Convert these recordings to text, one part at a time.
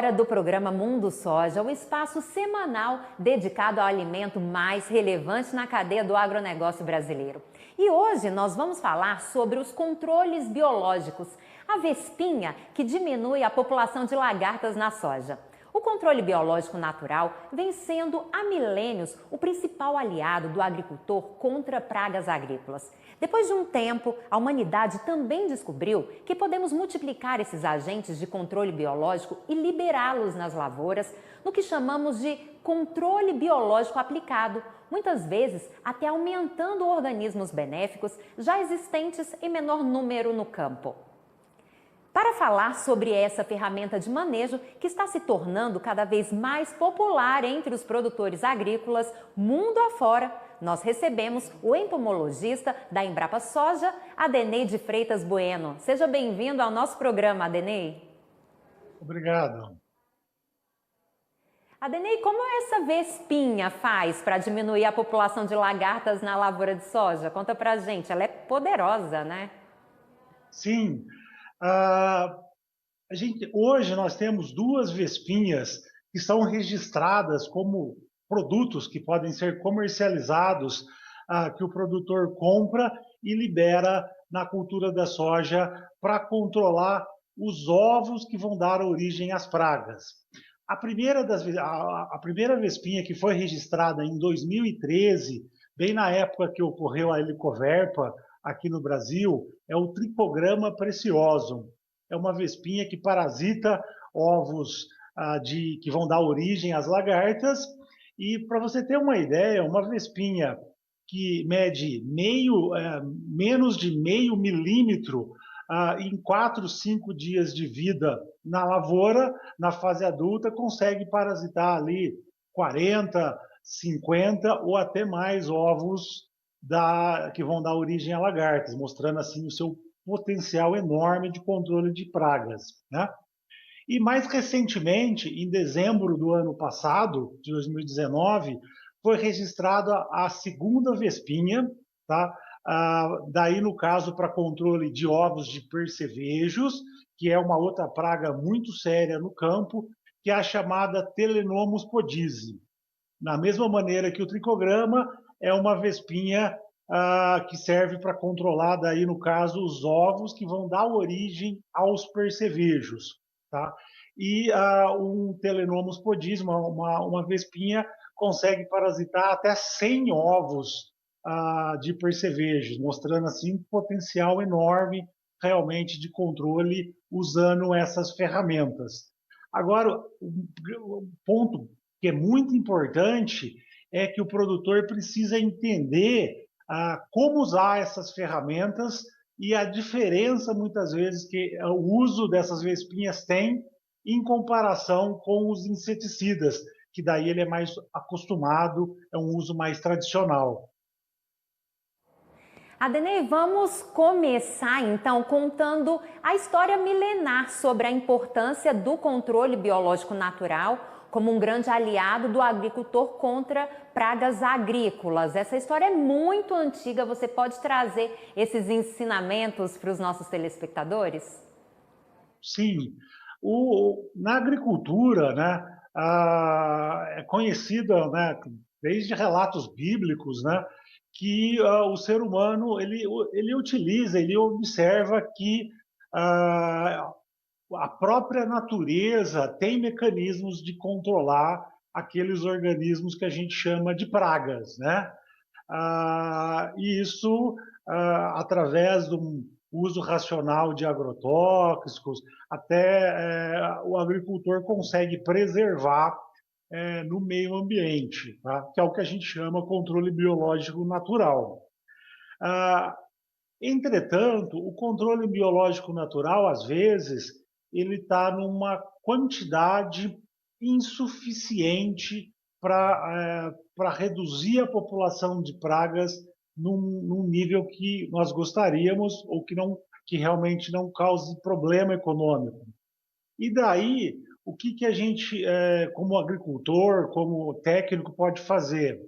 hora do programa Mundo Soja, o espaço semanal dedicado ao alimento mais relevante na cadeia do agronegócio brasileiro. E hoje nós vamos falar sobre os controles biológicos, a vespinha que diminui a população de lagartas na soja. O controle biológico natural vem sendo há milênios o principal aliado do agricultor contra pragas agrícolas. Depois de um tempo, a humanidade também descobriu que podemos multiplicar esses agentes de controle biológico e liberá-los nas lavouras, no que chamamos de controle biológico aplicado, muitas vezes até aumentando organismos benéficos já existentes em menor número no campo. Para falar sobre essa ferramenta de manejo que está se tornando cada vez mais popular entre os produtores agrícolas mundo afora, nós recebemos o entomologista da Embrapa Soja, Adenei de Freitas Bueno. Seja bem-vindo ao nosso programa, Adenei. Obrigado. Adenei, como essa vespinha faz para diminuir a população de lagartas na lavoura de soja? Conta pra gente, ela é poderosa, né? Sim. Hoje nós temos duas vespinhas que são registradas como produtos que podem ser comercializados, que o produtor compra e libera na cultura da soja para controlar os ovos que vão dar origem às pragas. A primeira vespinha que foi registrada em 2013, bem na época que ocorreu a helicoverpa aqui no Brasil, é o Trichogramma preciosum. É uma vespinha que parasita ovos que vão dar origem às lagartas. E para você ter uma ideia, uma vespinha que mede menos de meio milímetro em 4, 5 dias de vida na lavoura, na fase adulta, consegue parasitar ali 40, 50 ou até mais ovos que vão dar origem a lagartas, mostrando assim o seu potencial enorme de controle de pragas, né? E mais recentemente, em dezembro do ano passado, de 2019, foi registrada a segunda vespinha, tá? Daí, no caso, para controle de ovos de percevejos, que é uma outra praga muito séria no campo, que é a chamada Telenomus podise. Na mesma maneira que o tricograma, é uma vespinha que serve para controlar, daí, no caso, os ovos que vão dar origem aos percevejos. Tá? E um Telenomus podise, uma vespinha, consegue parasitar até 100 ovos de percevejos, mostrando assim um potencial enorme realmente de controle usando essas ferramentas. Agora, o ponto que é muito importante é que o produtor precisa entender como usar essas ferramentas e a diferença, muitas vezes, que o uso dessas vespinhas tem em comparação com os inseticidas, que daí ele é mais acostumado, é um uso mais tradicional. Adenei, vamos começar então contando a história milenar sobre a importância do controle biológico natural como um grande aliado do agricultor contra pragas agrícolas. Essa história é muito antiga, você pode trazer esses ensinamentos para os nossos telespectadores? Sim. Na agricultura, né, é conhecida, né, desde relatos bíblicos, né, que o ser humano ele utiliza, ele observa que a própria natureza tem mecanismos de controlar aqueles organismos que a gente chama de pragas, né? E isso através do uso racional de agrotóxicos, até o agricultor consegue preservar no meio ambiente, tá? Que é o que a gente chama controle biológico natural. Entretanto, o controle biológico natural, às vezes, ele está numa quantidade insuficiente para reduzir a população de pragas num nível que nós gostaríamos ou que realmente não cause problema econômico. E daí, o que a gente, como agricultor, como técnico, pode fazer?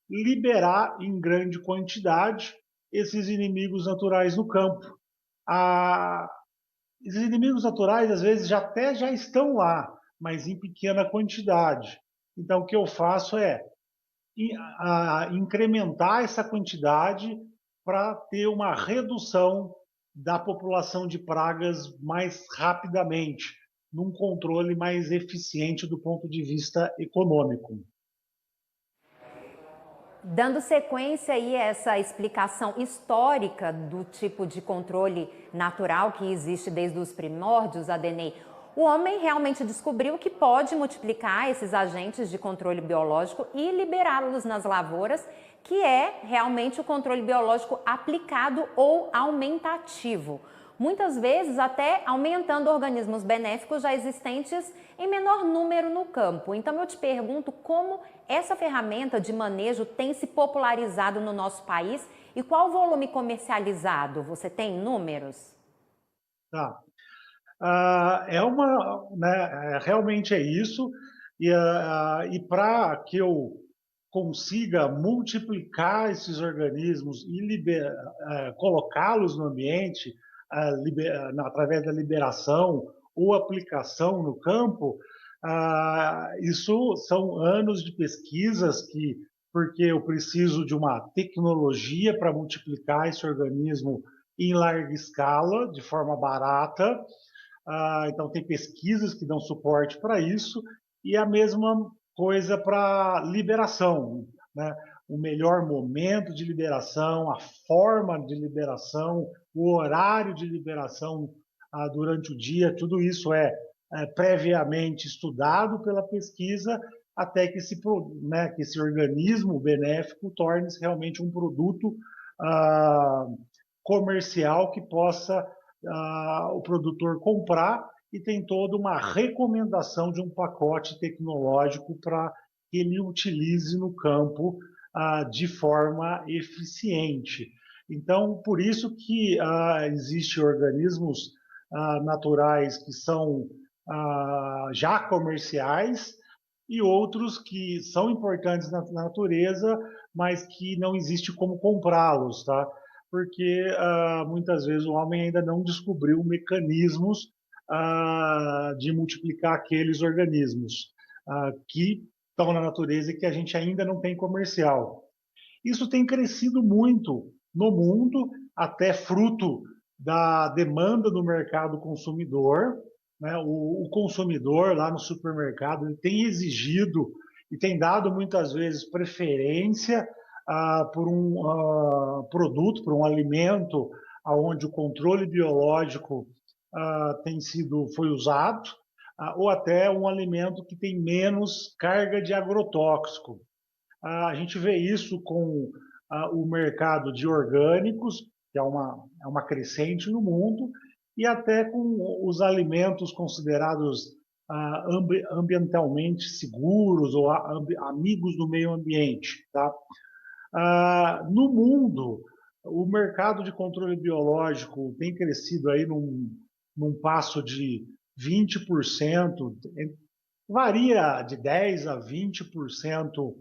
Liberar em grande quantidade esses inimigos naturais no campo. Esses inimigos naturais, às vezes, já estão lá, mas em pequena quantidade. Então, o que eu faço é incrementar essa quantidade para ter uma redução da população de pragas mais rapidamente, num controle mais eficiente do ponto de vista econômico. Dando sequência aí a essa explicação histórica do tipo de controle natural que existe desde os primórdios, Adenei, o homem realmente descobriu que pode multiplicar esses agentes de controle biológico e liberá-los nas lavouras, que é realmente o controle biológico aplicado ou aumentativo. Muitas vezes até aumentando organismos benéficos já existentes em menor número no campo. Então eu te pergunto como essa ferramenta de manejo tem se popularizado no nosso país e qual o volume comercializado? Você tem números? Tá. Realmente é isso, e para que eu consiga multiplicar esses organismos e colocá-los no ambiente através da liberação ou aplicação no campo, isso são anos de pesquisas porque eu preciso de uma tecnologia para multiplicar esse organismo em larga escala, de forma barata. Então, tem pesquisas que dão suporte para isso, e a mesma coisa para liberação, né? O melhor momento de liberação, a forma de liberação, o horário de liberação durante o dia, tudo isso é previamente estudado pela pesquisa até que esse organismo benéfico torne-se realmente um produto comercial que possa o produtor comprar, e tem toda uma recomendação de um pacote tecnológico para que ele utilize no campo de forma eficiente. Então, por isso que existem organismos naturais que são já comerciais e outros que são importantes na natureza, mas que não existe como comprá-los, tá? Porque muitas vezes o homem ainda não descobriu mecanismos de multiplicar aqueles organismos que estão na natureza e que a gente ainda não tem comercial. Isso tem crescido muito no mundo, até fruto da demanda do mercado consumidor, né? O consumidor lá no supermercado ele tem exigido e tem dado muitas vezes preferência por um produto, por um alimento, onde o controle biológico foi usado, ou até um alimento que tem menos carga de agrotóxico. A gente vê isso com o mercado de orgânicos, que é uma crescente no mundo, e até com os alimentos considerados ambientalmente seguros ou amigos do meio ambiente. Tá? No mundo, o mercado de controle biológico tem crescido aí num passo de 20%, varia de 10% a 20%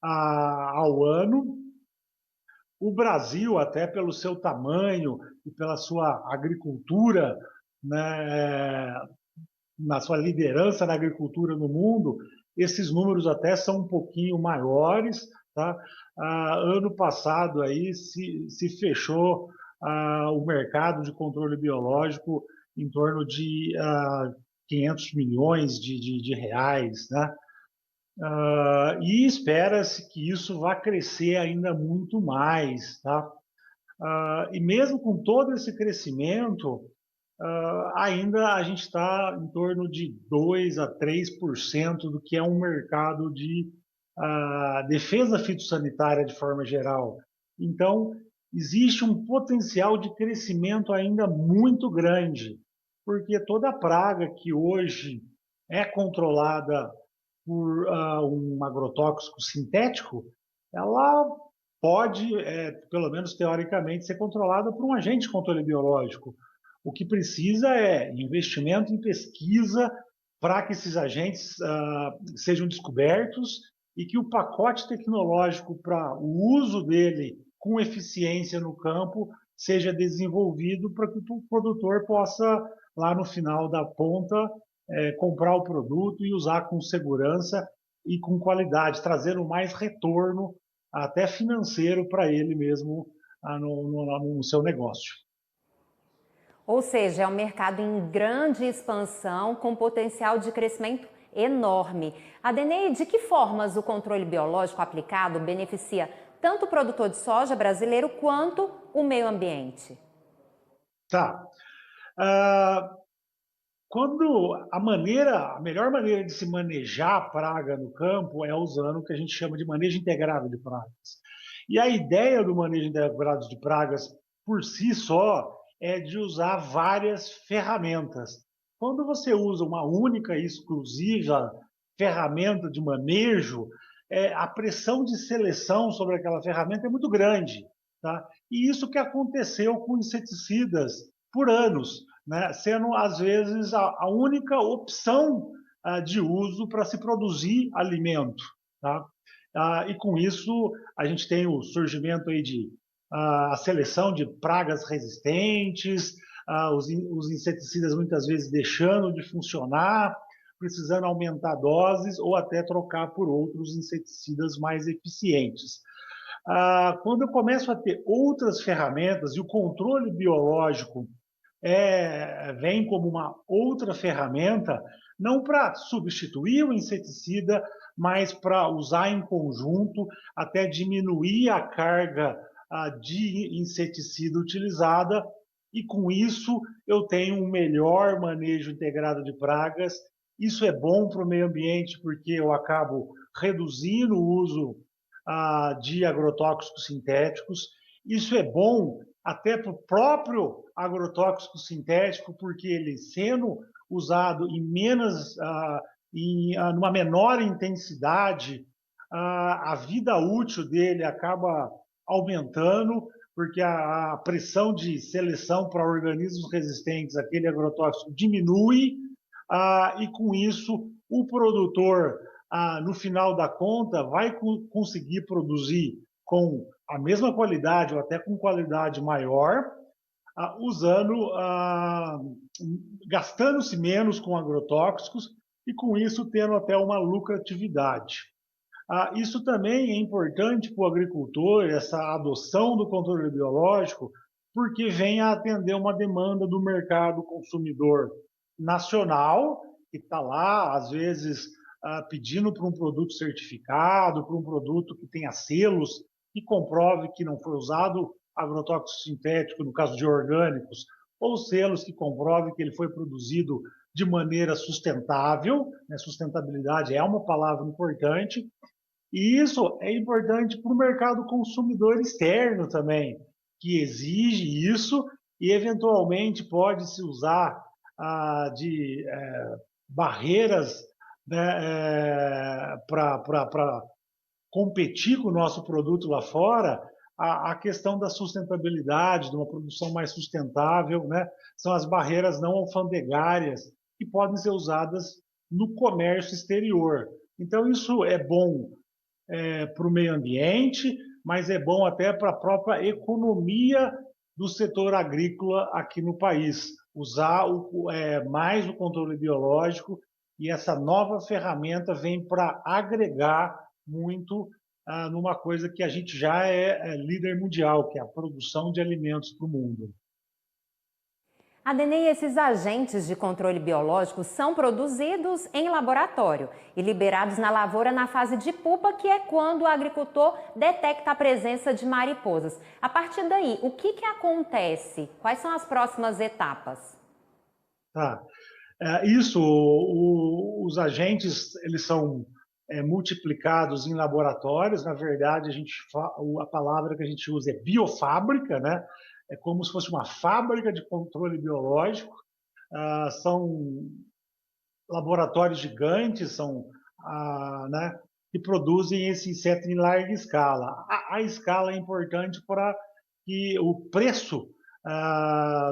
ao ano. O Brasil, até pelo seu tamanho e pela sua agricultura, né, na sua liderança na agricultura no mundo, esses números até são um pouquinho maiores. Tá? Ano passado aí se fechou o mercado de controle biológico em torno de 500 milhões de reais, né? E espera-se que isso vá crescer ainda muito mais. Tá? E mesmo com todo esse crescimento, ainda a gente está em torno de 2 a 3% do que é um mercado de defesa fitossanitária de forma geral. Então, existe um potencial de crescimento ainda muito grande, porque toda praga que hoje é controlada por um agrotóxico sintético, ela pode, pelo menos teoricamente, ser controlada por um agente de controle biológico. O que precisa é investimento em pesquisa para que esses agentes sejam descobertos e que o pacote tecnológico para o uso dele com eficiência no campo seja desenvolvido para que o produtor possa, lá no final da ponta, comprar o produto e usar com segurança e com qualidade, trazendo mais retorno, até financeiro, para ele mesmo no seu negócio. Ou seja, é um mercado em grande expansão, com potencial de crescimento enorme. Adenei, de que formas o controle biológico aplicado beneficia tanto o produtor de soja brasileiro quanto o meio ambiente? Tá. Quando a melhor maneira de se manejar a praga no campo é usando o que a gente chama de manejo integrado de pragas. E a ideia do manejo integrado de pragas, por si só, é de usar várias ferramentas. Quando você usa uma única e exclusiva ferramenta de manejo, a pressão de seleção sobre aquela ferramenta é muito grande. Tá? E isso que aconteceu com inseticidas por anos, né? Sendo, às vezes, a única opção de uso para se produzir alimento. Tá? E com isso, a gente tem o surgimento aí de a seleção de pragas resistentes, os inseticidas muitas vezes deixando de funcionar, precisando aumentar doses ou até trocar por outros inseticidas mais eficientes. Quando eu começo a ter outras ferramentas e o controle biológico vem como uma outra ferramenta, não para substituir o inseticida, mas para usar em conjunto, até diminuir a carga de inseticida utilizada, e com isso eu tenho um melhor manejo integrado de pragas. Isso é bom para o meio ambiente, porque eu acabo reduzindo o uso de agrotóxicos sintéticos. Isso é bom até para o próprio agrotóxico sintético, porque ele sendo usado em numa menor intensidade, a vida útil dele acaba aumentando, porque a pressão de seleção para organismos resistentes àquele agrotóxico diminui, e com isso o produtor, no final da conta, vai conseguir produzir com a mesma qualidade ou até com qualidade maior, gastando-se menos com agrotóxicos e com isso tendo até uma lucratividade. Isso também é importante para o agricultor, essa adoção do controle biológico, porque vem a atender uma demanda do mercado consumidor nacional, que está lá, às vezes, pedindo por um produto certificado, por um produto que tenha selos, que comprove que não foi usado agrotóxico sintético, no caso de orgânicos, ou selos que comprovem que ele foi produzido de maneira sustentável, né? Sustentabilidade é uma palavra importante, e isso é importante para o mercado consumidor externo também, que exige isso e, eventualmente, pode se usar de barreiras, né, para competir com o nosso produto lá fora. A questão da sustentabilidade, de uma produção mais sustentável, né, são as barreiras não alfandegárias que podem ser usadas no comércio exterior. Então, isso é bom para o meio ambiente, mas é bom até para a própria economia do setor agrícola aqui no país. Usar mais o controle biológico, e essa nova ferramenta vem para agregar muito numa coisa que a gente já é líder mundial, que é a produção de alimentos para o mundo. Adenei, esses agentes de controle biológico são produzidos em laboratório e liberados na lavoura na fase de pupa, que é quando o agricultor detecta a presença de mariposas. A partir daí, o que acontece? Quais são as próximas etapas? Os agentes, eles são multiplicados em laboratórios. Na verdade, a palavra que a gente usa é biofábrica, né? É como se fosse uma fábrica de controle biológico. São laboratórios gigantes, né, que produzem esse inseto em larga escala. A escala é importante para que o preço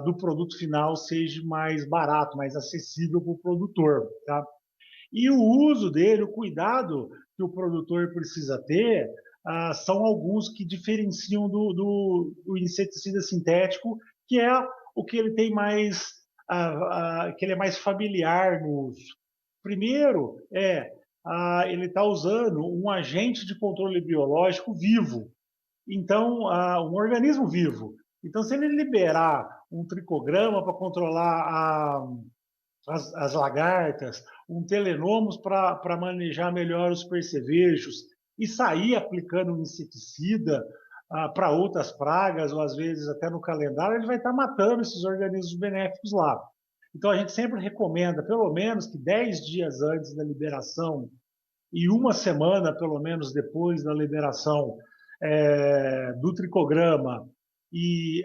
do produto final seja mais barato, mais acessível para o produtor. Tá? E o uso dele, o cuidado que o produtor precisa ter, são alguns que diferenciam do inseticida sintético, que é o que ele tem mais que ele é mais familiar no uso. Primeiro, ele está usando um agente de controle biológico vivo, então, um organismo vivo. Então, se ele liberar um tricograma para controlar as lagartas, um telenomus para manejar melhor os percevejos e sair aplicando um inseticida para outras pragas, ou às vezes até no calendário, ele vai estar matando esses organismos benéficos lá. Então, a gente sempre recomenda, pelo menos, que 10 dias antes da liberação e uma semana, pelo menos, depois da liberação do tricograma e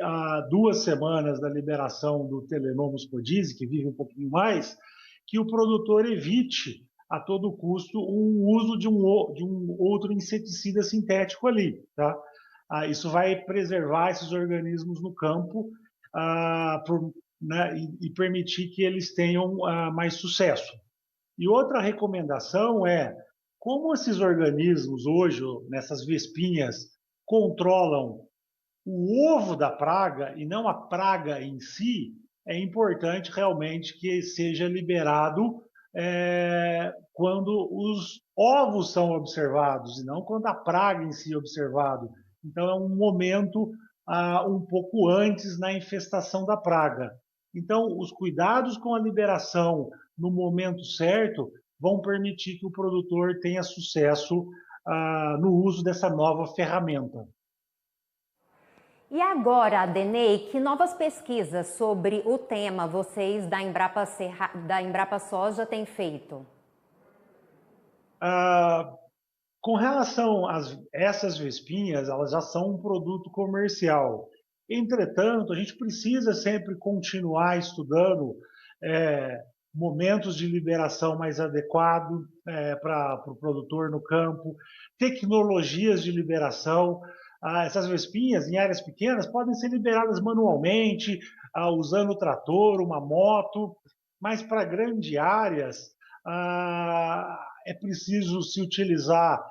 2 semanas da liberação do Telenomus codise, que vive um pouquinho mais, que o produtor evite a todo custo o uso de um outro inseticida sintético ali, tá? Isso vai preservar esses organismos no campo né, e permitir que eles tenham mais sucesso. E outra recomendação como esses organismos hoje, nessas vespinhas, controlam o ovo da praga e não a praga em si, é importante realmente que seja liberado quando os ovos são observados e não quando a praga em si é observado. Então é um momento um pouco antes na infestação da praga. Então os cuidados com a liberação no momento certo vão permitir que o produtor tenha sucesso no uso dessa nova ferramenta. E agora, Adenei, que novas pesquisas sobre o tema vocês da Embrapa Soja têm feito? Com relação a essas vespinhas, elas já são um produto comercial. Entretanto, a gente precisa sempre continuar estudando momentos de liberação mais adequados para o produtor no campo, tecnologias de liberação. Essas vespinhas, em áreas pequenas, podem ser liberadas manualmente, usando o trator, uma moto, mas para grandes áreas é preciso se utilizar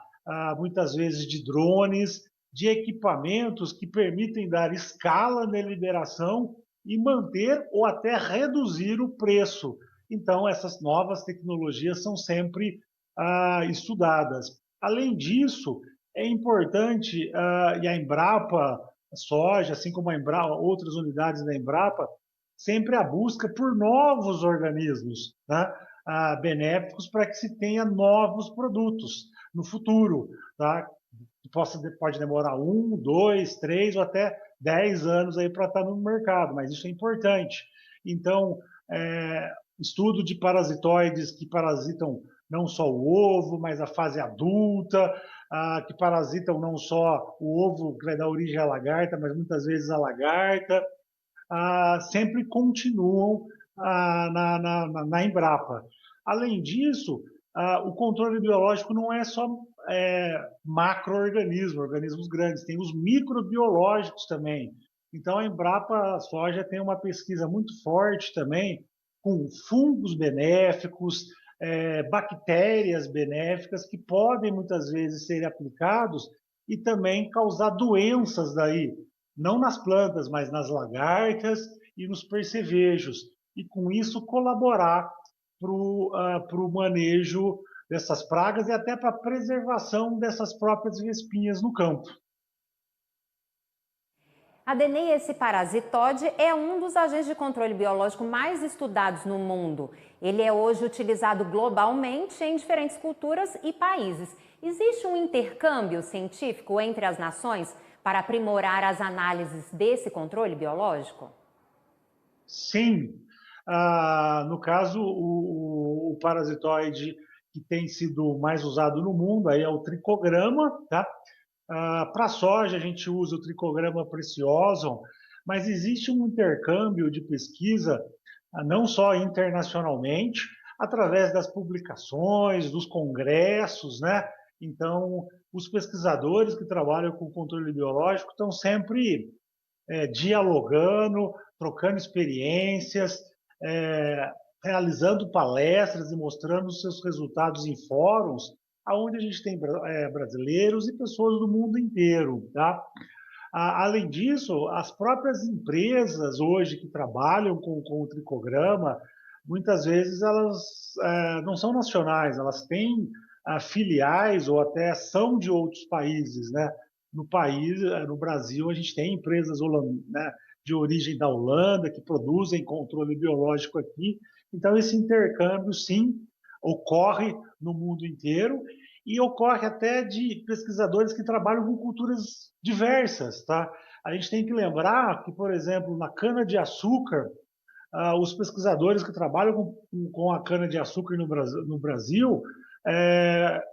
muitas vezes de drones, de equipamentos que permitem dar escala na liberação e manter ou até reduzir o preço. Então, essas novas tecnologias são sempre estudadas. Além disso, é importante, e a Embrapa Soja, assim como outras unidades da Embrapa, sempre a busca por novos organismos, né, benéficos para que se tenha novos produtos no futuro, tá? Pode demorar 1, 2, 3 ou até 10 anos aí para estar no mercado, mas isso é importante. Então, estudo de parasitoides que parasitam não só o ovo, mas a fase adulta, que parasitam não só o ovo que vai dar origem à lagarta, mas muitas vezes a lagarta, sempre continuam na Embrapa. Além disso, o controle biológico não é só macro-organismos, organismos grandes, tem os microbiológicos também. Então, a Embrapa Soja tem uma pesquisa muito forte também, com fungos benéficos, bactérias benéficas, que podem muitas vezes ser aplicados e também causar doenças daí, não nas plantas, mas nas lagartas e nos percevejos, e com isso colaborar para o manejo dessas pragas e até para a preservação dessas próprias vespinhas no campo. Adenei, esse parasitóide é um dos agentes de controle biológico mais estudados no mundo. Ele é hoje utilizado globalmente em diferentes culturas e países. Existe um intercâmbio científico entre as nações para aprimorar as análises desse controle biológico? Sim. No caso, o parasitoide que tem sido mais usado no mundo aí é o tricograma, tá? Para a soja, a gente usa o tricograma preciosum, mas existe um intercâmbio de pesquisa, não só internacionalmente, através das publicações, dos congressos, né? Então, os pesquisadores que trabalham com controle biológico estão sempre dialogando, trocando experiências, realizando palestras e mostrando os seus resultados em fóruns, onde a gente tem brasileiros e pessoas do mundo inteiro, tá? Além disso, as próprias empresas hoje que trabalham com o tricograma, muitas vezes elas não são nacionais, elas têm filiais ou até são de outros países, né? No Brasil, a gente tem empresas né, de origem da Holanda que produzem controle biológico aqui. Então, esse intercâmbio, sim, ocorre no mundo inteiro e ocorre até de pesquisadores que trabalham com culturas diversas, tá? A gente tem que lembrar que, por exemplo, na cana-de-açúcar, os pesquisadores que trabalham com a cana-de-açúcar no Brasil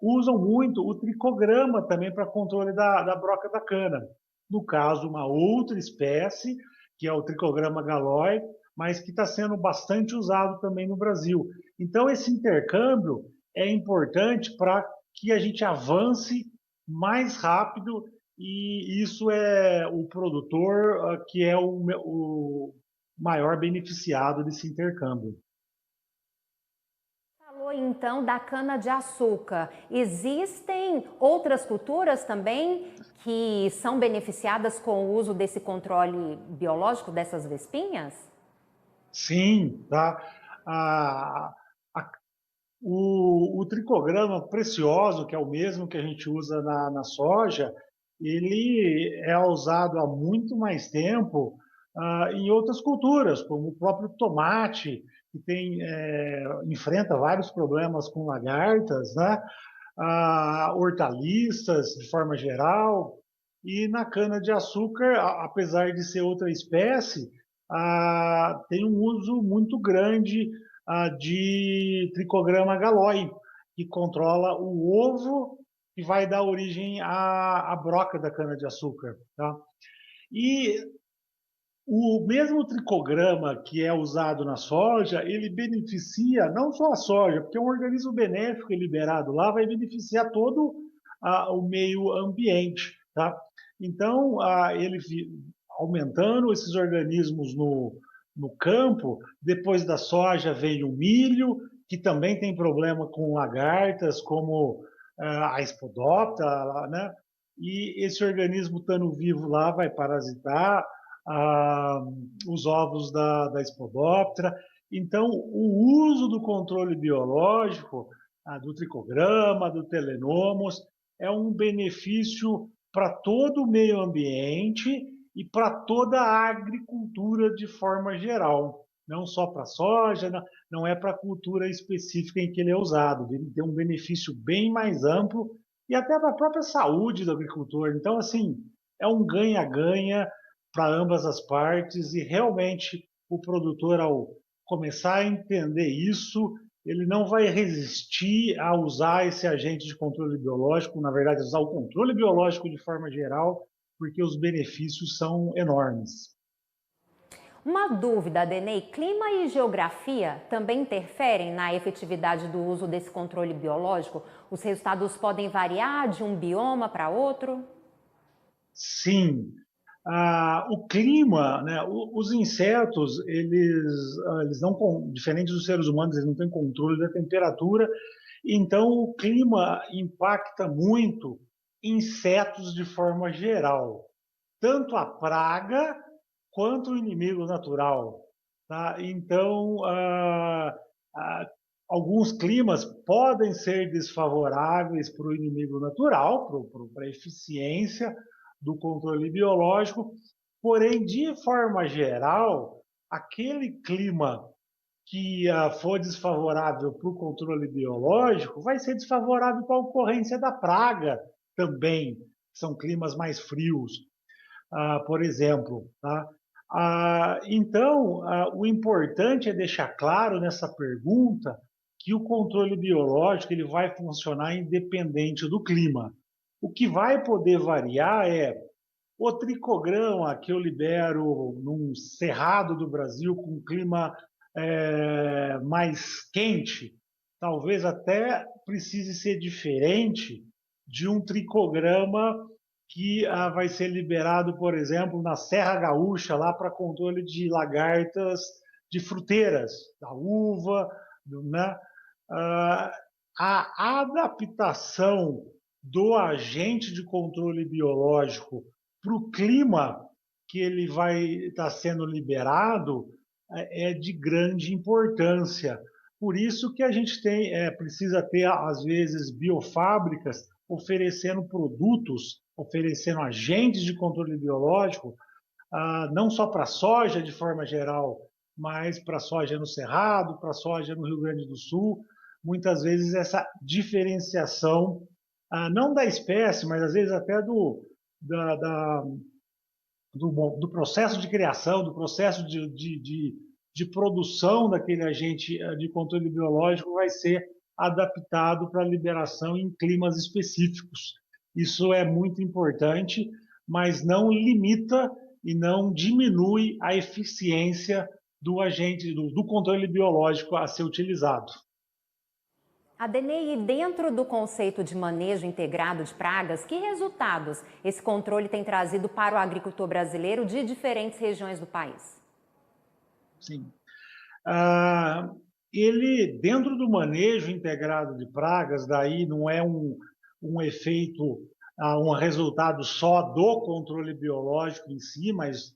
usam muito o tricograma também para controle da broca da cana. No caso, uma outra espécie, que é o tricograma galoi, mas que está sendo bastante usado também no Brasil. Então, esse intercâmbio é importante para que a gente avance mais rápido e isso é o produtor que é o maior beneficiado desse intercâmbio. Falou então da cana-de-açúcar. Existem outras culturas também que são beneficiadas com o uso desse controle biológico dessas vespinhas? Sim, tá? A, a, o tricograma precioso, que é o mesmo que a gente usa na soja, ele é usado há muito mais tempo em outras culturas, como o próprio tomate, que enfrenta vários problemas com lagartas, né? Hortaliças, de forma geral, e na cana-de-açúcar, apesar de ser outra espécie, tem um uso muito grande de tricograma galoi, que controla o ovo que vai dar origem à broca da cana-de-açúcar. Tá? E o mesmo tricograma que é usado na soja, ele beneficia não só a soja, porque é um organismo benéfico liberado lá, vai beneficiar todo o meio ambiente. Tá? Então, ele aumentando esses organismos no campo, depois da soja veio o milho, que também tem problema com lagartas, como a espodoptera, né? E esse organismo estando vivo lá vai parasitar ah, os ovos da espodoptera. Então, o uso do controle biológico, do tricograma, do telenomos, é um benefício para todo o meio ambiente e para toda a agricultura de forma geral. Não só para a soja, não é para a cultura específica em que ele é usado. Ele tem um benefício bem mais amplo e até para a própria saúde do agricultor. Então, assim, é um ganha-ganha para ambas as partes e realmente o produtor, ao começar a entender isso, ele não vai resistir a usar esse agente de controle biológico, na verdade, usar o controle biológico de forma geral, porque os benefícios são enormes. Uma dúvida, Adenei: clima e geografia também interferem na efetividade do uso desse controle biológico? Os resultados podem variar de um bioma para outro? Sim, o clima, né, os insetos, eles não, diferente dos seres humanos, eles não têm controle da temperatura, então o clima impacta muito insetos de forma geral, tanto a praga quanto o inimigo natural. Tá? Então, ah, alguns climas podem ser desfavoráveis para o inimigo natural, para a eficiência do controle biológico, porém, de forma geral, aquele clima que for desfavorável para o controle biológico vai ser desfavorável para a ocorrência da praga também. São climas mais frios, por exemplo. Tá? Então, o importante é deixar claro nessa pergunta que o controle biológico ele vai funcionar independente do clima. O que vai poder variar é o tricograma que eu libero num cerrado do Brasil com clima mais quente, talvez até precise ser diferente de um tricograma que vai ser liberado, por exemplo, na Serra Gaúcha, lá para controle de lagartas de fruteiras, da uva, né? A adaptação do agente de controle biológico para o clima que ele vai estar sendo liberado é de grande importância. Por isso que a gente precisa ter, às vezes, biofábricas oferecendo produtos, oferecendo agentes de controle biológico, não só para a soja de forma geral, mas para a soja no Cerrado, para a soja no Rio Grande do Sul. Muitas vezes essa diferenciação, não da espécie, mas às vezes até do processo de criação, do processo de produção daquele agente de controle biológico vai ser adaptado para liberação em climas específicos. Isso é muito importante, mas não limita e não diminui a eficiência do agente, do controle biológico a ser utilizado. Adenei, dentro do conceito de manejo integrado de pragas, que resultados esse controle tem trazido para o agricultor brasileiro de diferentes regiões do país? Sim. Ele, dentro do manejo integrado de pragas, daí não é um efeito, um resultado só do controle biológico em si, mas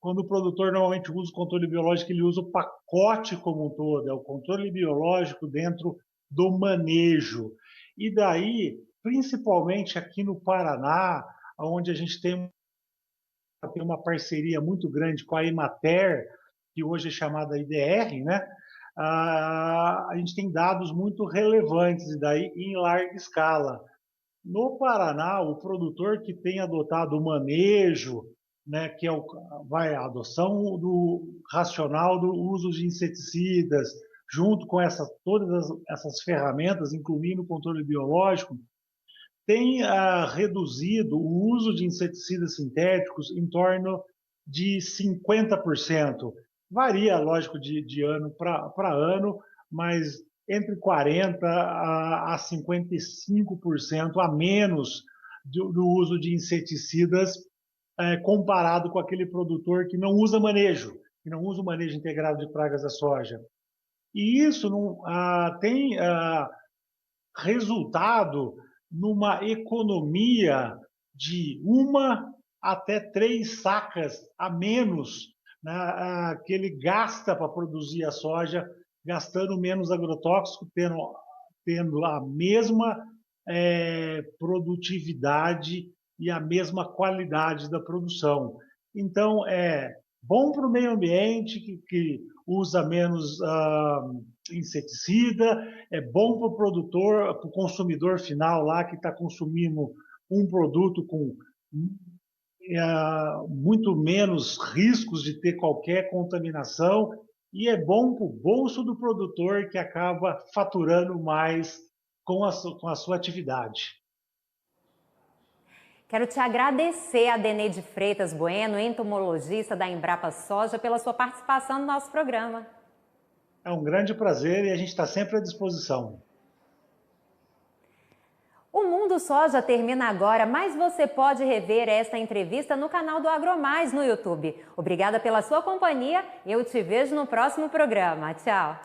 quando o produtor normalmente usa o controle biológico, ele usa o pacote como um todo, é o controle biológico dentro do manejo. E daí, principalmente aqui no Paraná, onde a gente tem uma parceria muito grande com a Emater, que hoje é chamada IDR, né? A gente tem dados muito relevantes, e daí em larga escala. No Paraná, o produtor que tem adotado o manejo, né, que é a adoção do racional do uso de inseticidas, junto com todas essas ferramentas, incluindo o controle biológico, tem reduzido o uso de inseticidas sintéticos em torno de 50%. Varia, lógico, de ano para ano, mas entre 40% a 55% a menos do uso de inseticidas comparado com aquele produtor que não usa manejo, que não usa o manejo integrado de pragas da soja. E isso tem resultado numa economia de 1 até 3 sacas a menos, né, que ele gasta para produzir a soja, gastando menos agrotóxico, tendo a mesma produtividade e a mesma qualidade da produção. Então, é bom para o meio ambiente, que usa menos inseticida, é bom para o produtor, para o consumidor final lá que está consumindo um produto com muito menos riscos de ter qualquer contaminação, e é bom para o bolso do produtor que acaba faturando mais com a sua atividade. Quero te agradecer, Adenei de Freitas Bueno, entomologista da Embrapa Soja, pela sua participação no nosso programa. É um grande prazer e a gente está sempre à disposição. O Mundo Soja termina agora, mas você pode rever esta entrevista no canal do AgroMais no YouTube. Obrigada pela sua companhia, eu te vejo no próximo programa. Tchau!